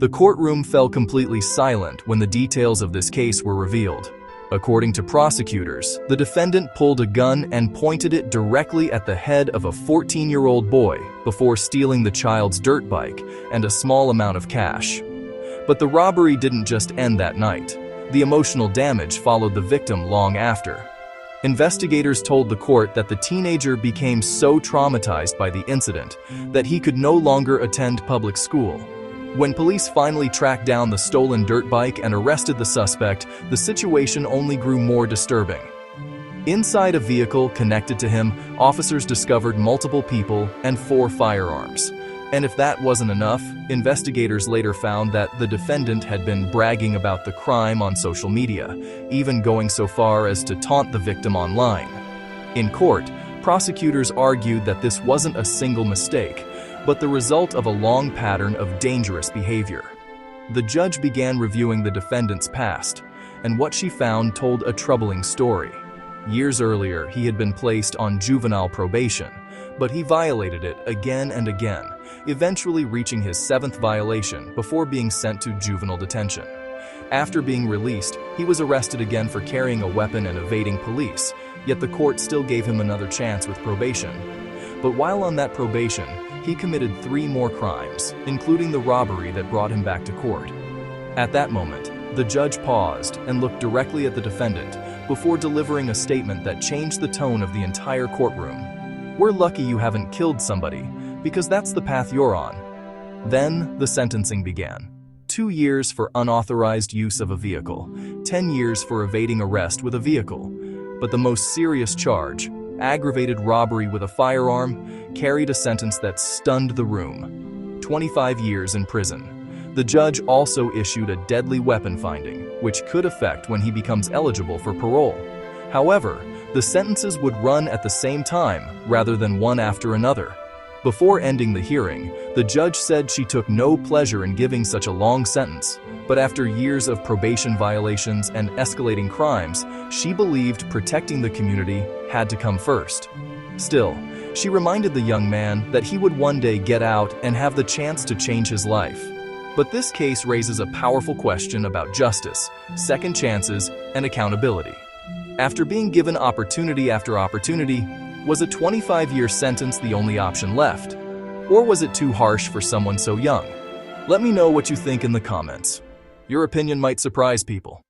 The courtroom fell completely silent when the details of this case were revealed. According to prosecutors, the defendant pulled a gun and pointed it directly at the head of a 14-year-old boy before stealing the child's dirt bike and a small amount of cash. But the robbery didn't just end that night. The emotional damage followed the victim long after. Investigators told the court that the teenager became so traumatized by the incident that he could no longer attend public school. When police finally tracked down the stolen dirt bike and arrested the suspect, the situation only grew more disturbing. Inside a vehicle connected to him, officers discovered multiple people and 4 firearms. And if that wasn't enough, investigators later found that the defendant had been bragging about the crime on social media, even going so far as to taunt the victim online. In court, prosecutors argued that this wasn't a single mistake, but the result of a long pattern of dangerous behavior. The judge began reviewing the defendant's past, and what she found told a troubling story. Years earlier, he had been placed on juvenile probation, but he violated it again and again, eventually reaching his 7th violation before being sent to juvenile detention. After being released, he was arrested again for carrying a weapon and evading police, yet the court still gave him another chance with probation. But while on that probation, he committed 3 more crimes, including the robbery that brought him back to court. At that moment, the judge paused and looked directly at the defendant before delivering a statement that changed the tone of the entire courtroom. "We're lucky you haven't killed somebody, because that's the path you're on." Then the sentencing began. 2 years for unauthorized use of a vehicle, 10 years for evading arrest with a vehicle. But the most serious charge, aggravated robbery with a firearm, carried a sentence that stunned the room: 25 years in prison. The judge also issued a deadly weapon finding, which could affect when he becomes eligible for parole. However, the sentences would run at the same time rather than one after another. Before ending the hearing, the judge said she took no pleasure in giving such a long sentence, but after years of probation violations and escalating crimes, she believed protecting the community had to come first. Still, she reminded the young man that he would one day get out and have the chance to change his life. But this case raises a powerful question about justice, second chances, and accountability. After being given opportunity after opportunity, was a 25-year sentence the only option left? Or was it too harsh for someone so young? Let me know what you think in the comments. Your opinion might surprise people.